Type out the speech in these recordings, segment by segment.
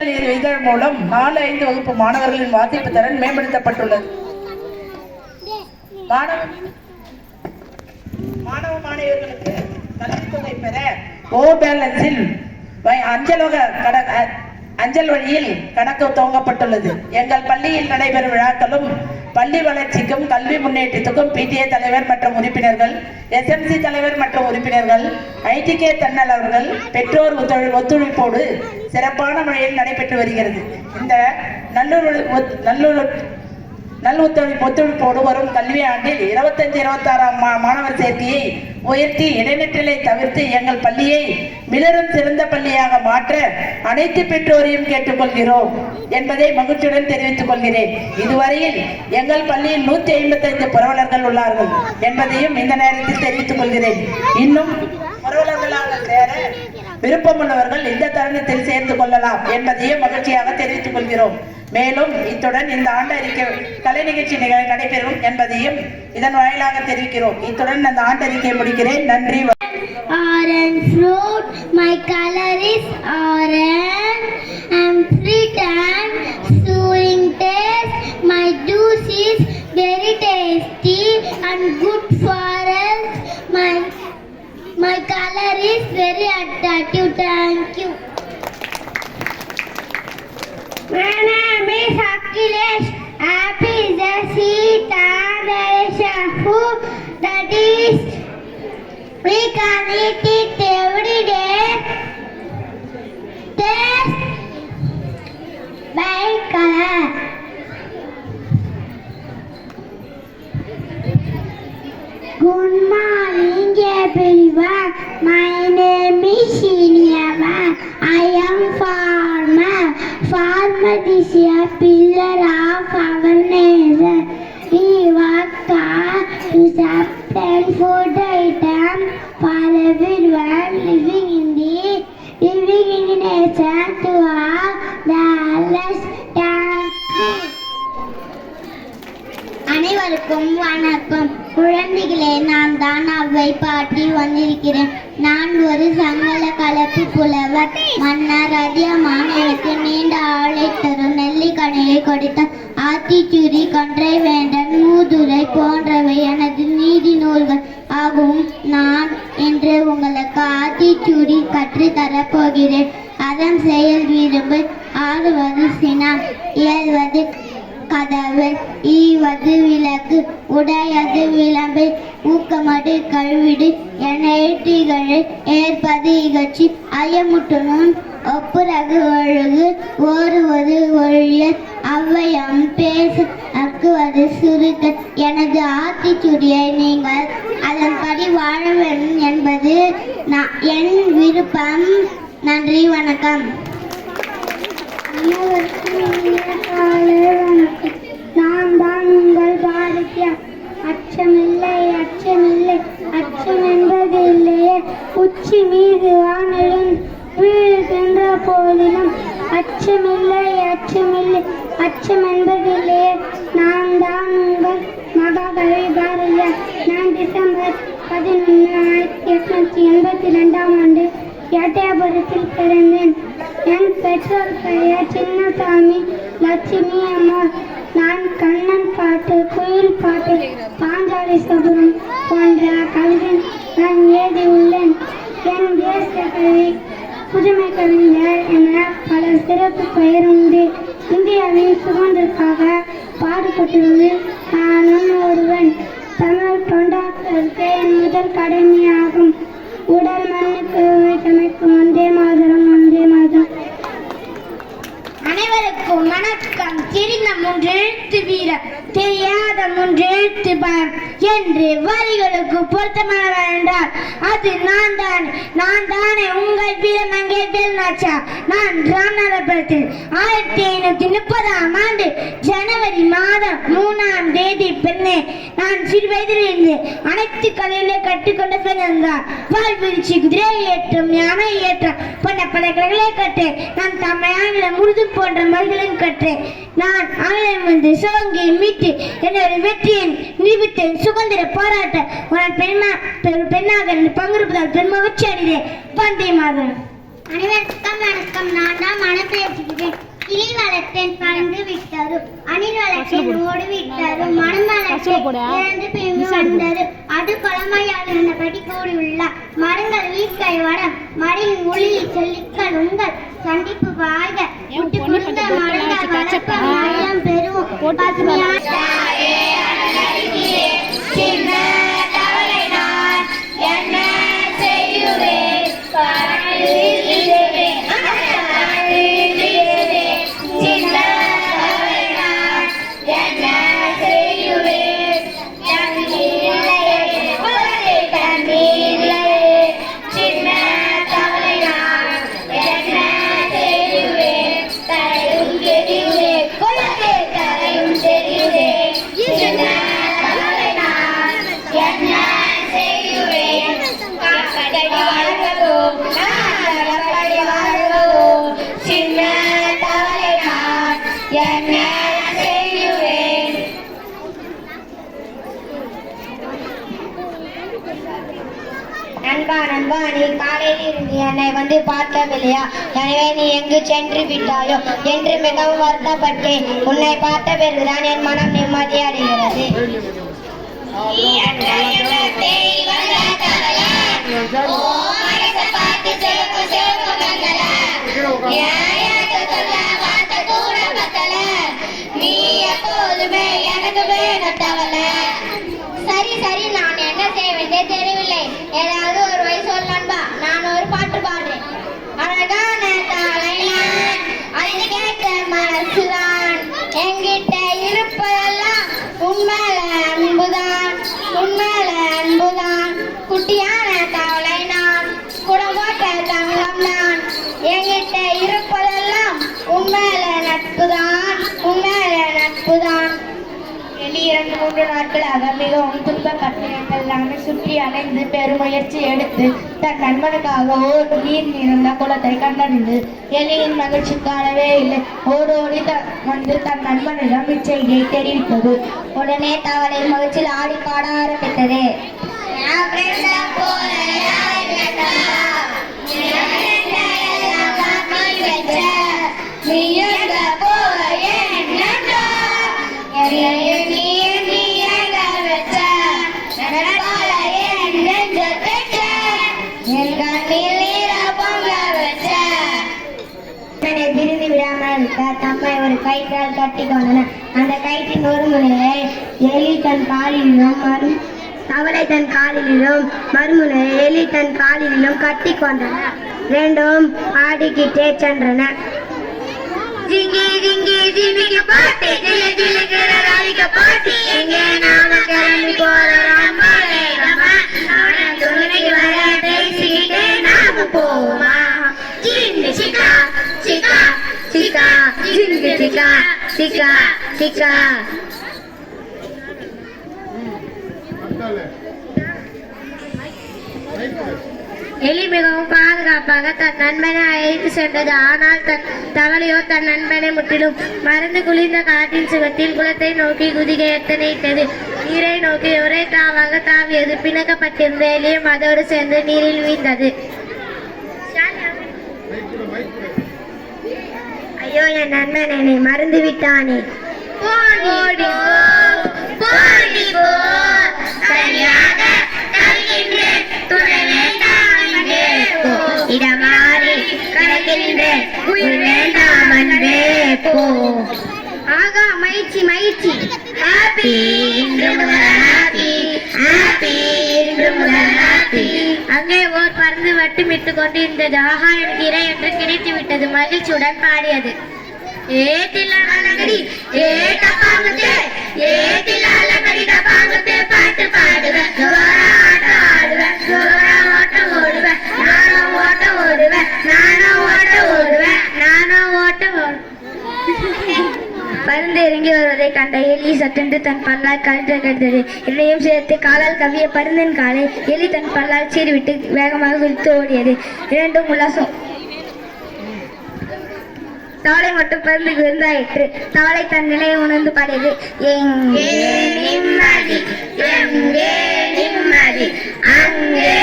இதழ் மூலம் 4-5 வகுப்பு மாணவர்களின் வாசிப்பு திறன் மேம்படுத்தப்பட்டுள்ளது. மாணவ மாணவியர்களுக்கு கல்வித்தொகை பெற பேலன்ஸில் அஞ்சல் வழியில் கணக்கு துவங்கப்பட்டுள்ளது. எங்கள் பள்ளியில் நடைபெறும் விழாக்களும் பள்ளி வளர்ச்சிக்கும் கல்வி முன்னேற்றத்துக்கும் PTA தலைவர் மற்றும் உறுப்பினர்கள், SMC தலைவர் மற்றும் உறுப்பினர்கள், ITK தன்னாளர்கள், பெற்றோர் ஒத்துழைப்போடு சிறப்பான முறையில் நடைபெற்று வருகிறது. இந்த ஒத்துழைப்போடு வரும் கல்வி ஆண்டில் 25-26 மாணவர் சேர்க்கையை உயர்த்தி இடைநிற்றலை தவிர்த்து எங்கள் பள்ளியை மிளரும் சிறந்த பள்ளியாக மாற்ற அனைத்து பெற்றோரையும் கேட்டுக்கொள்கிறோம் என்பதை மகிழ்ச்சியுடன் தெரிவித்துக் கொள்கிறேன். இதுவரையில் எங்கள் பள்ளியில் 155 புரவலர்கள் உள்ளார்கள் என்பதையும் இந்த நேரத்தில் தெரிவித்துக் கொள்கிறேன். இன்னும் புரவலர்களாக சேர விருப்பமுள்ளவர்கள் இந்த தருணத்தில் சேர்ந்து கொள்ளலாம் என்பதையும் மகிழ்ச்சியாக தெரிவித்துக் கொள்கிறோம். மேலும் இத்துடன் இந்த ஆண்டு அறிக்கை கலை நிகழ்ச்சி நடைபெறும் என்பதையும் இதன் வாயிலாக தெரிவிக்கிறோம். இத்துடன் அந்த ஆண்டு அறிக்கையை முடிக்கிறேன். நன்றி. Orange fruit, my color is orange. I'm sweet and soothing taste. My juice is very tasty and good for us. My color is very attractive. Thank you. My name is Akhilesh. Apple is a seed and there is a food that is we can eat it every day. Taste by color. Good morning everyone. My name is Shiniyama. I am farmer. Farmer is a pillar of our nation. We work hard to supply food items for everyone living in the nation to have the less அனைவருக்கும் வணக்கம். குழந்தைகளே, நான் தான் அவ்வை பாட்டி வந்திருக்கிறேன். நான் ஒரு சங்கல கலப்பு புலவர். மன்னர் அதிகமான எனக்கு நீண்ட ஆளை தரும் நெல்லிக்கனியை கொடுத்த ஆத்திச்சூடி, கொன்றை வேண்டன், மூதுரை போன்றவை எனது நீதி நூல்கள் ஆகும். நான் இன்று உங்களுக்கு ஆத்திச்சூடி கற்றுத்தரப் போகிறேன். அதன் செயல் விரும்பு, ஆடுவது சினம், இயல்வது கதவு, ஈவது விளக்கு, உடையது விளம்பு, ஊக்கமடு கழுவிடு என ஏற்றிகளை ஏற்பது இகழ்ச்சி, அயமுட்டுனும் ஒப்புரகு ஒழுகு, ஓருவது ஒழிய, அவ்வையம் பேசு, அக்குவது சுருக்க. எனது ஆத்திச்சூடியை நீங்கள் அதன்படி வாழ வேண்டும் என்பது என் விருப்பம். நன்றி, வணக்கம். நான் தான் உங்கள் பாரதியா. அச்சமில்லை அச்சமில்லை அச்சம் என்பது இல்லையே. உச்சி மீது வானிலும் வீழ்கின்ற போதிலும் அச்சமில்லை அச்சமில்லை அச்சம் என்பதில்லையே. நான் தான் உங்கள் மகாகவி பாரதியா. நான் டிசம்பர் 11, 1882 ஆண்டு எட்டயபுரத்தில் பிறந்தேன். என் பெற்றோர் பெயர் சின்னசாமி, லட்சுமி அம்மா. நான் கண்ணன் பாட்டு, குயில் பாட்டு, பாஞ்சாலி சபுரம் போன்ற கவிதை நான் எழுதியுள்ளேன். என் தேசிய கல்வி புதுமை கவிஞர் என பல சிறப்பு பெயர் உண்டு. இந்தியாவின் சுதந்திரத்துக்காக பாடுபட்டுள்ளதில் நானும் ஒருவன். தமிழ் தொண்டாற்றுவதற்கு என் முதல் கடமையாகும். உடல் மண்ணுக்கு சமைக்கும் வந்தே மாதரம் வந்தே மாதரம். அனைவருக்கும் வணக்கம். தெரிந்த 3 எழுத்து வீரர், தெரியாத 3 எழுத்து பயம் என்று வரிகளுக்கு பொருத்தமானவர் என்றால் அது நான் தானே உங்கள் வீரன் அங்கே வேல்நாச்சா. நான் ராமநாதபுரத்தில் 1530ஆம் ஆண்டு ஜனவரி மாதம் 3ஆம் தேதி பிறந்தேன். நான் சிறு வயதிலிருந்து அனைத்து கலையிலே கற்றுக்கொண்ட பிறந்தார். வாழ்வீழ்ச்சி, குதிரை ஏற்றம், யானை ஏற்றம் போன்ற பல கலைகளை கற்றேன். நான் தமிழ், ஆங்கிலம், உருது போன்ற மொழிகளையும் கற்றேன். நான் ஆங்கிலம் வந்து சோங்கி மீட்டு என்னுடைய வெற்றியை நிரூபித்தேன். சுதந்திர போராட்ட ஒரு பெண்ணாக பங்கெடுப்பதால் பெருமகிழ்ச்சி அடைகிறேன். வந்தே மாதரம். அனைவருக்கும் வணக்கம். நான் தான் மனம் பேசுகிறேன். கிளி வளர்த்தேன் பறந்து விட்டது, அணில் வளர்த்தேன் ஓடி விட்டது, மனம் வளர்த்தேன் இறந்து பிரிந்து வந்தது, அது பழமையாக இருந்தபடி கூறியுள்ளார். மரங்கள் வீட்டை வரம் மடியின் ஒளியில் செல்லிக்கள் உங்கள் சந்திப்பு வாழ்க, விட்டு கொடுத்த மரங்கள் வளர்க்க மரம் பெறுவோம் பசுமையான சின்ன தவளை நான் என்ன செய்யுவேன் நண்பா, நீ காலையில் இருந்து என்னை வந்து பார்க்கவில்லையா? எனவே நீ எங்கு சென்று விட்டாயோ என்று மிகவும் வருத்தப்பட்டேன். உன்னை பார்த்த பிறகுதான் என் மனம் நிம்மதி அடைகிறது. நீ எப்போதுமே எனக்கு சரி சரி, நான் என்ன செய்வதே தெரியவில்லை. ஏதாவது ஒரு வயசு சொல் நண்பா, நான் ஒரு பாட்டு பாடுறேன். அழகான தலைவன் அதை கேட்ட மனசுதான், என்கிட்ட இருப்பதெல்லாம் உண்மையில அன்புதான், உண்மையில அன்புதான். குட்டியான தவளை நான், குடம்போட்ட தங்கம் நான், என்கிட்ட இருப்பதெல்லாம் உண்மையில நட்புதான், உண்மையில நட்புதான். 2-3 நாட்களாக மிகவும் துன்பப்பட்டு எல்லாமே சுற்றி அலைந்து பெருமுயற்சி எடுத்து தன் நண்பனுக்காக ஓர் நீர் நிறைந்த குளத்தை கண்டறிந்து எலியின் மகிழ்ச்சி காணவே இல்லை. ஓடோடி வந்து தன் நண்பனிடம் இச்செய்தியை தெரிவித்தது. உடனே தவளை மகிழ்ச்சியில் ஆடி பாட ஆரம்பித்தது. தம்மை ஒரு கயிற்றால் கட்டி கொண்டனர். அந்த கயிற்றின் ஒரு முனையை எலி தன் காலிலும் தவளை தன் காலிலும் மறுமுனையை எலி தன் காலிலும் கட்டி கொண்டனர். ரெண்டும் ஆடிக்கிட்டே சென்றன. ஜிங்கி ஜிங்கி ஜிமிக்கு பாட்டி, ஜிலி ஜிலிக்கிற ராதிக்க பாட்டி, எங்கே நாம கிளம்பி போறோம் துணைக்கு வர பேசிக்கிட்டே நாம போமா. ஜிங்கு சிக்கா சிக்கா சிக்கா ஜிங்கு சிக்கா சிக்கா சிக்கா. எலி மிகவும் பாதுகாப்பாக தன் நண்பனை அழைத்து சென்றது. ஆனால் தவளையோ தன் நண்பனை முற்றிலும் மறந்து குளிர்ந்த காற்றின் சுகத்தில் குளத்தை நோக்கி குதிக்க எத்தனையிட்டது. நீரை நோக்கி ஒரே தாவாக தாவியது. பிணக்கப்பட்டிருந்த எலியும் அதோடு சேர்ந்து நீரில் வீழ்ந்தது. ஐயோ, என் நண்பன் என்னை மறந்து விட்டானே. ஆகா, மகிழ்ச்சி மகிழ்ச்சி. அங்கே ஓர் பறந்து வட்டுமிட்டு கொண்டிருந்தது. ஆகா, எனக்கு இறை என்று கிடைத்து விட்டது. மகிழ்ச்சியுடன் பாடியது. பாட்டு பாடுவேன், ஓட்டம் ஓடுவேன், நானும் ஓட்டம் ஓடுவேன், நானும் ஓட்டம் ஓடுவேன், நானும் ஓட்டம் ஓடுவேன். பருந்து இறங்கி வருவதை கண்ட எலி சட்டென்று தன் பல்லால் கழுத்தை கடித்தது. என்னையும் சேர்த்து காலால் கவ்விய பருந்தின் காலை எலி தன் பல்லால் சீறிவிட்டு வேகமாக குதித்து ஓடியது. இரண்டும் உல்லாசம். தவளை மட்டும் பருந்துக்கு விருந்தாயிற்று. தவளை தன் நிலையை உணர்ந்து பாடியது. எங்கே நிம்மதி, எங்கே நிம்மதி, அங்கே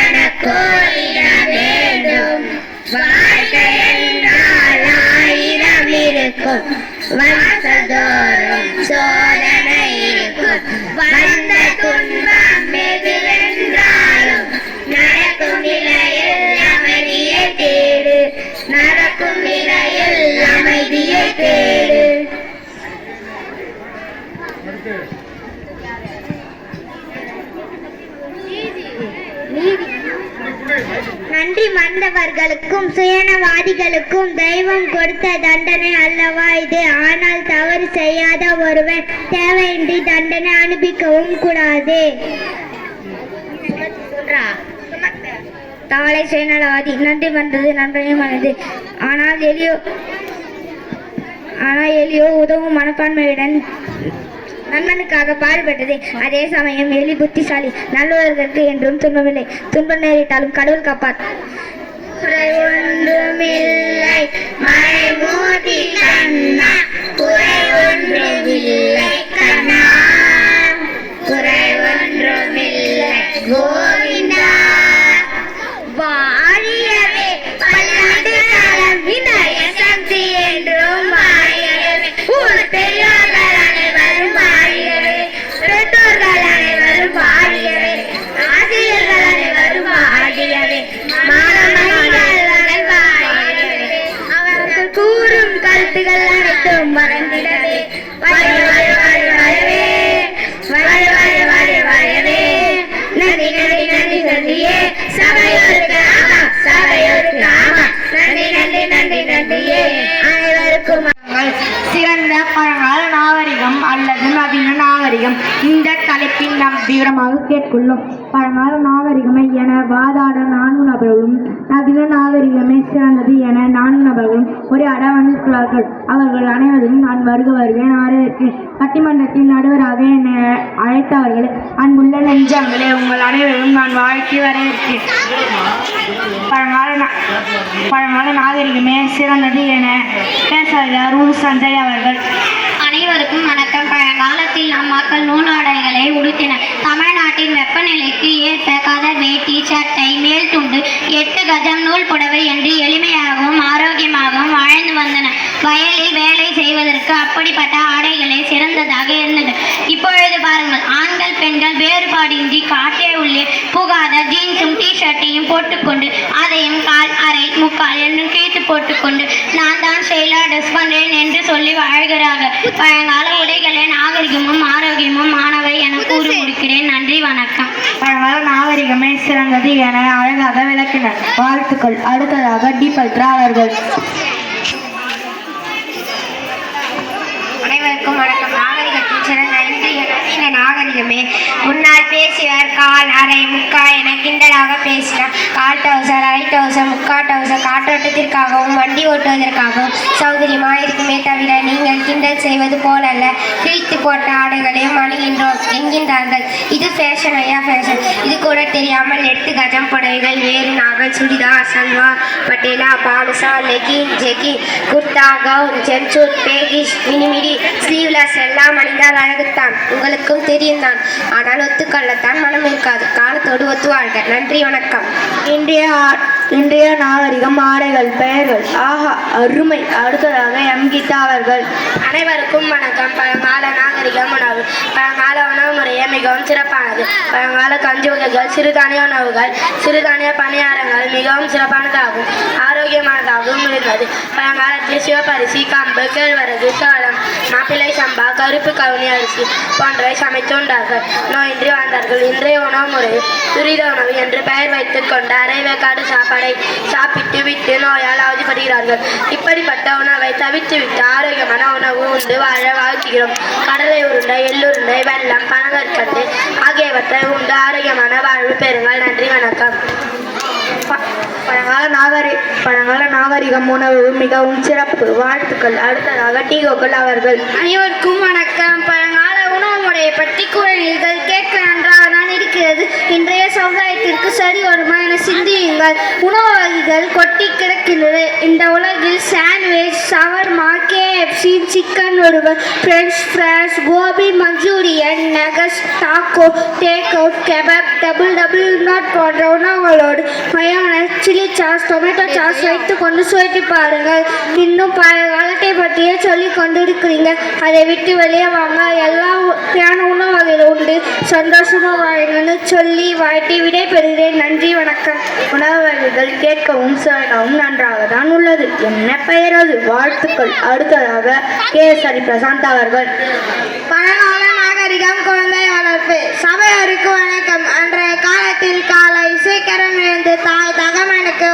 எனக்கு வேண்டும். நன்றி மறந்தவர்களுக்கும் சுயநலவாதிகளுக்கும் தெய்வம் கொடுத்த தண்டனை அல்லவா இது? ஆனால் தவறு செய்யாத ஒருவன் தேவையின்றி தண்டனை அனுபவிக்கவும் கூடாது. தாளை சுயநலவாதி நன்றி வந்தது நண்பனையும் மனது. ஆனால் எலியோ உதவும் மனப்பான்மையுடன் நண்பனுக்காக பாடுபட்டது. அதே சமயம் எலி புத்திசாலி, நல்லவர்களுக்கு என்றும் துன்பமில்லை, துன்பம் நேரிட்டாலும் கடவுள் காப்பார். குறை ஒன்றுமில்லை மறைமூடி கண்ணா, குறை ஒன்றுமில்லை கண்ணா, குறை ஒன்றுமில்லை கோவிந்தா. வாழியவே பல்லாண்டு காலம் வினய சக்தி என்றும் வாழியவே, ஊர் பெரியோர்கள் அனைவரும் வாழியவே, பெற்றோர்கள் அனைவரும் வாழியவே, ஆசிரியர்கள் அனைவரும் வாழியவே, மாணவர்கள் வாழியவே, அவர்கள் கூறும் கருத்துகள் அனைத்தும் மறந்திடவே, வாழ வாழ வாழ வாழவே, வாழ வாழ வாழ வாழவே. நன்றி நன்றி நன்றி நன்றியே சபையோருக்கு ஆமா, சபையோருக்கு ஆமா. நன்றி நன்றி நன்றி நன்றியே அனைவருக்கும். சிறந்த பழங்கால நாகரிகம் அல்லது நவீன நாகரிகம் இந்த தலைப்பில் நாம் விவரமாக கேட்குள்ளோம். பழங்கால நாகரிகமே என வாதாட 4 நபர்களும் நவீன நாகரிகமே சிறந்தது என 4 நபர்களும் ஒரு அட வந்திருக்கிறார்கள். அவர்கள் அனைவரும் நான் வருக வருவேன் வரவேற்கிறேன். பட்டிமன்றத்தின் நடுவராக என்னை அழைத்தவர்கள் அன்புள்ள நெஞ்சங்களே, உங்கள் அனைவரும் நான் வாழ்க்கை வரவேற்கிறேன். பழங்கால நாகரிகமே சிறந்தது என பேசுகிறார் சஞ்சய் அவர்கள். அனைவருக்கும் வணக்கம். பழங்காலத்தில் நம் மக்கள் நூலாடைகளை உடுத்தினர். தமிழ்நாட்டின் வெப்பநிலைக்கு ஏற்ப கதர் வேட்டி, சட்டை, மேல் துண்டு, 8 கஜம் நூல் புடவை என்று எளிமையாகவும் ஆரோக்கியமாகவும் வாழ்ந்து வந்தனர். வயலில் வேலை செய்வதற்கு அப்படிப்பட்ட ஆடைகளே சிறந்ததாக இருந்தது. இப்பொழுது பாருங்கள், ஆண்கள் பெண்கள் வேறுபாடின்றி காட்டே உள்ளே புகாத ஜீன்ஸும் டிஷர்ட்டையும் போட்டுக்கொண்டு அதையும் கால் அரை முக்கால் என்று கிழித்து போட்டுக்கொண்டு நான் தான் ஸ்டைலா ட்ரெஸ் பண்றேன் என்று சொல்லி வாழ்கிறார்கள். பழங்கால உடைகளே நாகரிகமும் ஆரோக்கியமும் மாணவை என கூறி முடிக்கிறேன். நன்றி, வணக்கம். பழங்கால நாகரிகமே சிறந்தது என அழகாக விளக்கினர். வாழ்த்துக்கள். அடுத்ததாக டி பல்த்ரா அவர்கள். அனைவருக்கும் வணக்கம். நாகரிகத்தின் சிறந்த இன்றைய நவீன நாகரிகமே. முன்னால் பேசியவர் கால் அரை முக்கா என கிண்டலாக பேசினார். கால் டவுசர், அரை டவுசர், முக்கா டவுசர் காற்றோட்டத்திற்காகவும் வண்டி ஓட்டுவதற்காகவும் சௌகரியமாக இருக்குமே தவிர நீங்கள் கிண்டல் செய்வது போலல்ல, கிழித்து போட்ட ஆடைகளையும் அணுகின்றோம் என்கின்றார்கள். இது ஃபேஷன் ஐயா ஃபேஷன். இது கூட தெரியாமல் 8 கஜம் புடவைகள், வேறு நாகல், churidar, salwar, Patiala, palazzo, leggings, jeggings, kurta, gown, ஜென்சூட், பேகிஷ், மினிமிடி, ஸ்லீவ்லெஸ் எல்லாம் அணிந்தால் அழகுத்தான், உங்களுக்கும் தெரியும் தான். ஆனால் ஒத்துக்கொள்ளத்தான் மனம் இருக்காது. காலத்தோடு ஒத்து வாழ்க. நன்றி, வணக்கம். இன்றைய நாகரிகம் ஆடைகள் பெயர்கள் ஆஹா அருமை. அடுத்ததாக எம் கீதா அவர்கள். அனைவருக்கும் வணக்கம். பழங்கால நாகரிகம் உணவு. பழங்கால உணவு முறையே மிகவும் சிறப்பானது. பழங்கால கஞ்சி வகைகள், சிறுதானிய உணவுகள், சிறுதானிய பணியாரங்கள் மிகவும் சிறப்பானதாகும், ஆரோக்கியமானதாகவும் இருந்தது. பழங்காலத்தில் சிவப்பரிசி, கம்பு, கேழ்வரகு, சோளம், மாப்பிள்ளை சம்பா, கருப்பு கவுனி அரிசி போன்றவை சமைத்து உண்டார்கள். நோயின்றி வாழ்ந்தார்கள். இன்றைய உணவு முறை துரித உணவு என்று பெயர் வைத்துக் கொண்டு அரைவேக்காடு சாப்பாடை சாப்பிட்டு விட்டு நோயால் அவதிப்படுகிறார்கள். இப்படிப்பட்ட உணவை தவிர்த்துவிட்டு ஆரோக்கியமான உணவு உண்டு வாழ வாழ்த்துகிறோம். கடலை உருண்டை, எள்ளுருண்டை, வெல்லம், பனங்கற்கண்டு ஆகியவற்றை உண்டு ஆரோக்கியமான வாழ்வு பெறுங்கள். நன்றி, வணக்கம். பழங்கால நாகரிகம் உணவு மிகவும் சிறப்பு. வாழ்த்துக்கள். அடுத்ததாக டி கோகுல் அவர்கள். அனைவருக்கும் வணக்கம். பழங்கால உணவு முறையை பற்றி கூறினீர்கள், கேட்க நன்றாக தான் இருக்கிறது. இன்றைய சமுதாயத்திற்கு சரி வருமா என சிந்தியுங்கள். உணவு வகைகள் கொட்டி கிடக்கின்றது. இந்த உலகில் sandwich, shawarma, KFC, chicken noodles, French fries, gobi manchurian, nuggets, taco, take out, kebab, double நாட் போன்ற உணவுகளோடு mayonnaise, chilli sauce, tomato sauce வைத்து கொண்டு சுவைத்து பாருங்கள். இன்னும் பழைய காலத்தை பற்றியே சொல்லி கொண்டு இருக்கிறீங்க. அதை விட்டு வெளியே வாங்க. எல்லா உணவு வகைகள் உண்டு. சந்தோஷமாக வாழுங்கன்னு சொல்லி வாழ்த்தி விடை பெறுகிறேன். நன்றி, வணக்கம். உணவு வகைகள் கேட்கவும் சுவைக்கவும் நன்றாக தான் உள்ளது. என்ன பெயர் அது? வாழ்த்துக்கள். அடுத்ததாக கேசரி பிரசாந்த் அவர்கள். பழங்கால நாகரிகம் குழந்தை வளர்ப்பு. சபையோருக்கு வணக்கம். அன்றைய காலத்தில் காலை சீக்கிரம் எழுந்து தாய் தகவனுக்கு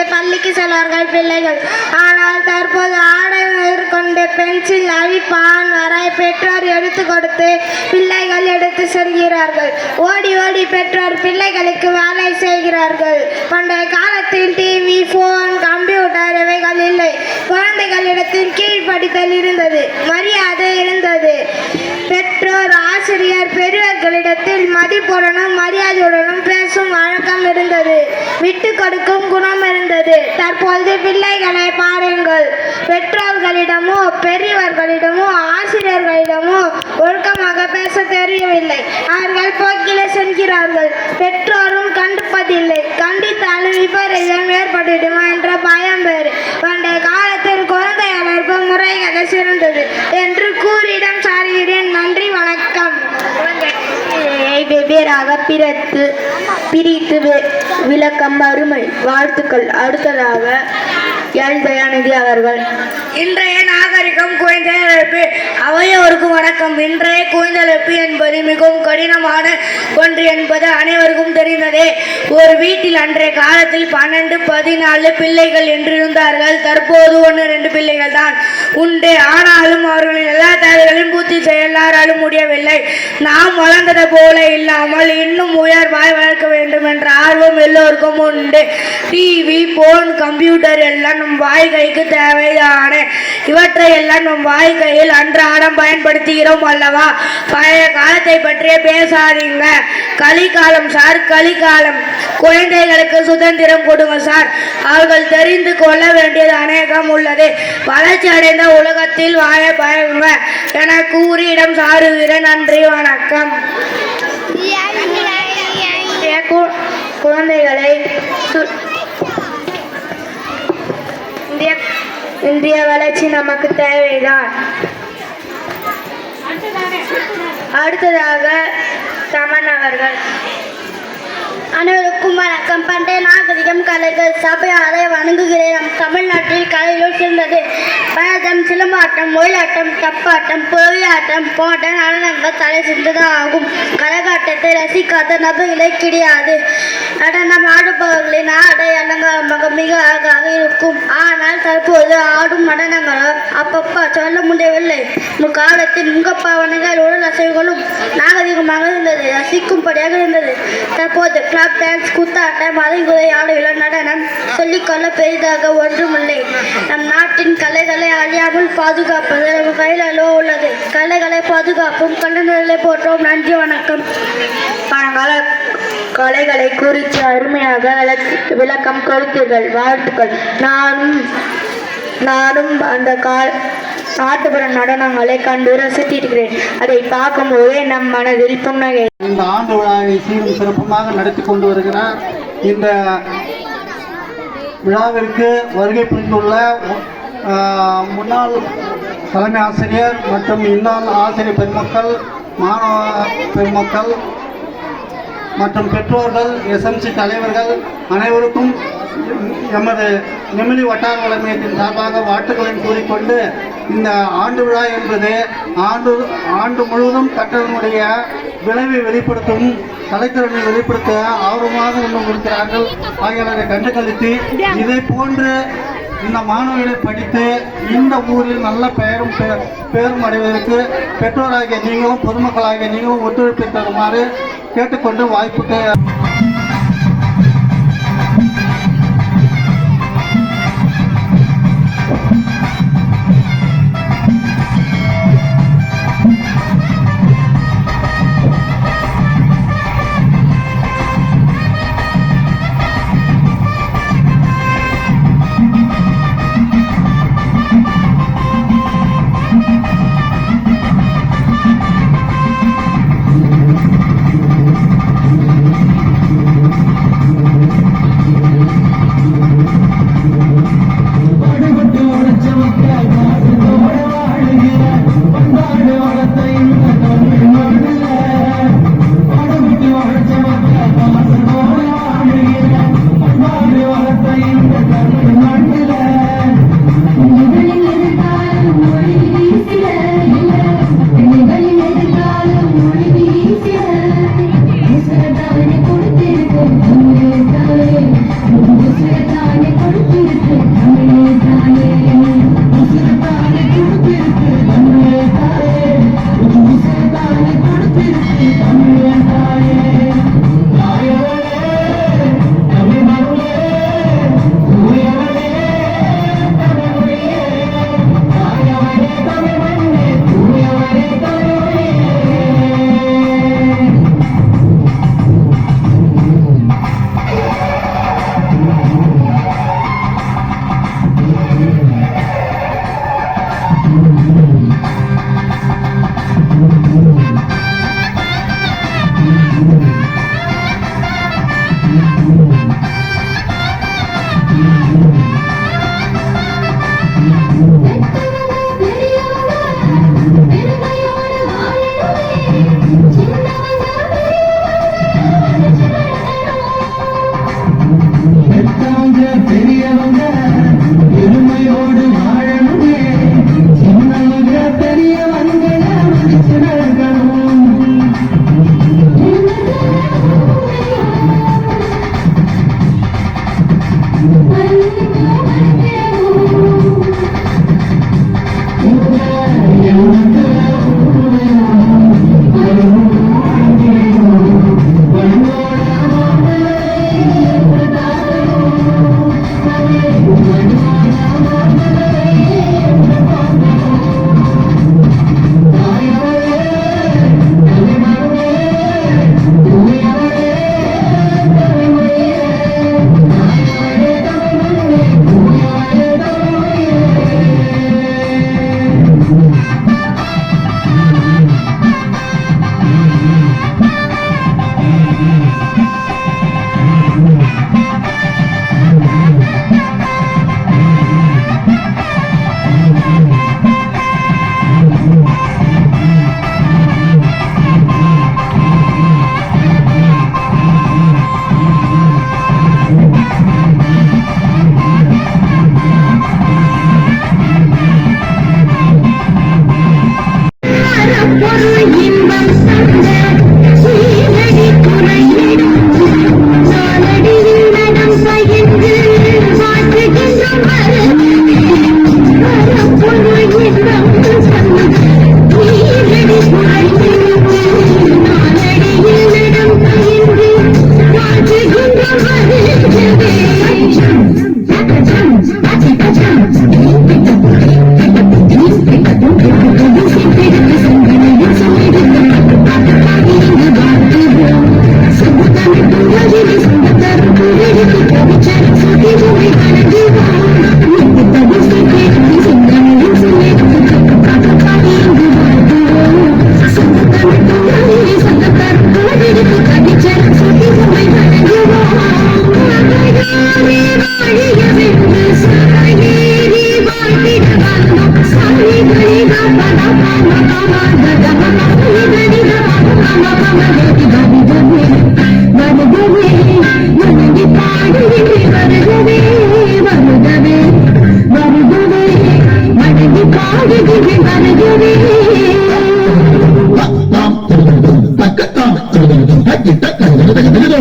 வைத்து பள்ளிக்கு செல்வார்கள் பிள்ளைகள். ஆனால் தற்போது ஆடை கொண்டு பென்சில் அழிப்பான் வரை பெற்றோர் எடுத்து கொடுத்து பிள்ளைகள் எடுத்து செல்கிறார்கள். ஓடி ஓடி பெற்றோர் பிள்ளைகளுக்கு வேலை செய்கிறார்கள். பண்டைய காலத்தில் டிவி, போன், கம்ப்யூட்டர் இவைகள் இல்லை. குழந்தைகளிடத்தில் கீழ்ப்படித்தல் இருந்தது, மரியாதை இருந்தது. பெற்றோர், ஆசிரியர், பெரியவர்களிடத்தில் மதிப்புடனும் மரியாதையுடனும் பேசும் வழக்கம் இருந்தது. விட்டு கொடுக்கும் குணம் இருந்தது. தற்போது பிள்ளைகளை பாருங்கள். பெற்றோர்களிடமோ பெரியவர்களிடமோ ஆசிரியர்களிடமோ ஒழுக்கமாக பேச தெரியவில்லை. அவர்கள் போக்கிலே செல்கிறார்கள். பெற்றோரும் கண்டிப்பதில்லை. கண்டித்தாலும் விபரீதம் ஏற்பட்டுவிடுமா என்ற பயம் வேறு. பண்டைய காலத்தில் குழந்தை வளர்ப்பு முறைகளை சிறந்தது என்று கூறிடம் சாருகிறேன். நன்றி, வணக்கம். வெவ்வேறாக பிரித்து விளக்கம் அருமை. வாழ்த்துக்கள். அடுத்ததாக எல் தயாநிதி அவர்கள். இன்றைய நாகரிகம் குழந்தைப்பு. அவையோருக்கும் வணக்கம். இன்றைய குழந்தைப்பு என்பது மிகவும் கடினமான ஒன்று என்பது அனைவருக்கும் தெரிந்ததே. ஒரு வீட்டில் அன்றைய காலத்தில் 12-14 பிள்ளைகள் என்றிருந்தார்கள். தற்போது 1-2 பிள்ளைகள் தான் உண்டு. ஆனாலும் அவர்களின் எல்லா தேவைகளையும் பூர்த்தி செய்ய எல்லாராலும் முடியவில்லை. நாம் வளர்ந்தது போல இல்லாமல் இன்னும் உயர்வாய் வளர்க்க வேண்டும் என்ற ஆர்வம் எல்லோருக்கும் உண்டு. டிவி, போன், கம்ப்யூட்டர் எல்லாம் நம் வாழ்க்கைக்கு தேவைதானே. இவற்றை எல்லாம் நம் வாழ்க்கையில் அன்றாடம் பயன்படுத்துகிறோம் அல்லவா? பழைய காலத்தை பற்றியே பேசாதீங்க. கலிகாலம் சார், கலிகாலம். குழந்தைகளுக்கு சுதந்திரம் கொடுங்க சார். அவர்கள் தெரிந்து கொள்ள வேண்டியது அநேகம் உள்ளது. வளர்ச்சி அடைந்த உலகத்தில் வாழ பழகுங்க என கூறி இடம் சாருகிறேன். நன்றி, வணக்கம். குழந்தைகளை இந்திய வளர்ச்சி நமக்கு தேவைதான். அடுத்ததாக தமன் அவர்கள். அனைவருக்கும் வணக்கம். பண்டைய நாகரிகம், கலைகள், சபையாரை வணங்குகிறேன். நம் தமிழ்நாட்டில் கலைகள் சிறந்தது. பரதம், சிலம்பாட்டம், ஒயிலாட்டம், தப்பாட்டம், புறவியாட்டம் போன்ற நடனங்கள் தலை சிறந்ததாகும். கரகாட்டத்தை ரசிக்காத நபர்களே கிடையாது. நடனம் ஆடுபவர்களின் ஆடை அலங்காரமாக மிக அழகாக இருக்கும். ஆனால் தற்போது ஆடும் நடனங்களோ அப்பப்போ சொல்ல முடியவில்லை. முற்காலத்தில் முகப்பாவனைகள், உடல் அசைவுகளும் நாகரிகமாக இருந்தது, ரசிக்கும்படியாக இருந்தது. தற்போது கிளப் டான்ஸ், குத்தாட்டம், மதைகுறை ஆடையுள்ள நடனம் சொல்லிக்கொள்ள பெரிதாக ஒன்றுமில்லை. நம் நாட்டின் கலைகளை அழியாமல் பாதுகாப்பது நம் கையிலோ உள்ளது. கலைகளை பாதுகாப்பும், கலைஞர்களை போற்றோம். நன்றி, வணக்கம். பழங்கால கலைகளை குறித்து அருமையாக விளக்கம் கொடுத்தீர்கள். வாழ்த்துக்கள். நானும் அந்த நாட்டுப்புற நடனங்களை கண்டு ரசித்திருக்கிறேன். அதை பார்க்கும்போதே நம் மனதில் புன்னகை. இந்த ஆண்டு விழாவை சீரும் சிறப்புமாக நடத்தி கொண்டு வருகிறார். இந்த விழாவிற்கு வருகை புரிந்துள்ள முன்னாள் தலைமை ஆசிரியர் மற்றும் இன்னாள் ஆசிரியர் பெருமக்கள், மாணவ பெருமக்கள் மற்றும் பெற்றோர்கள், எஸ்எம்சி தலைவர்கள் அனைவருக்கும் எமது நெமிலி வட்டார வளமையத்தின் சார்பாக வாழ்த்துக்களை கூறிக்கொண்டு, இந்த ஆண்டு விழா என்பது ஆண்டு முழுவதும் கற்றலினுடைய விளைவை வெளிப்படுத்தும், கலைத்திறனை வெளிப்படுத்த ஆர்வமாக இன்னும் இருக்கிறார்கள். ஆகியோரை கண்டுகளித்து இதை போன்று இந்த மாணவர்களை படித்து இந்த ஊரில் நல்ல பெயரும் அடைவதற்கு பெற்றோராகிய நீங்களும் பொதுமக்களாகிய நீங்களும் ஒத்துழைப்பை தருமாறு கேட்டுக்கொண்டு வாய்ப்புக்கு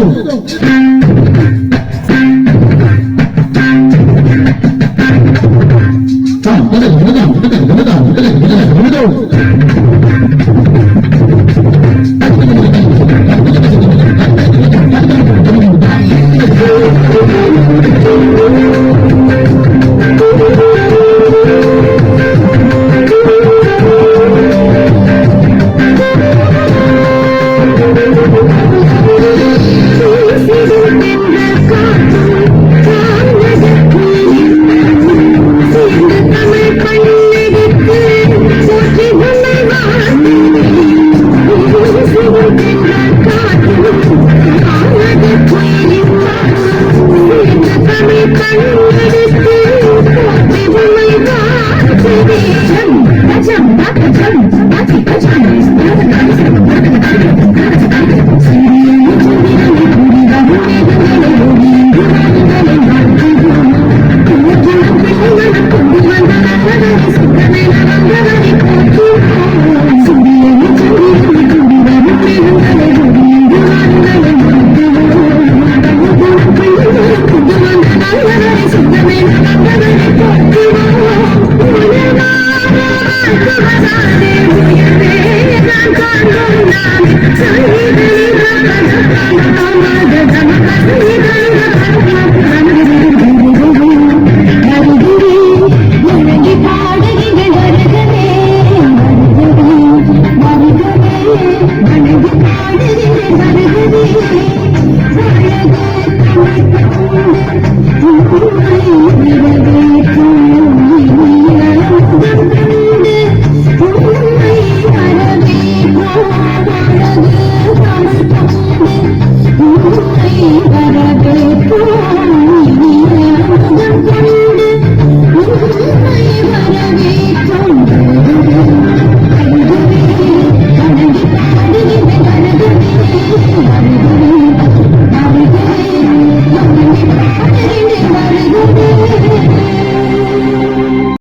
எழுதும்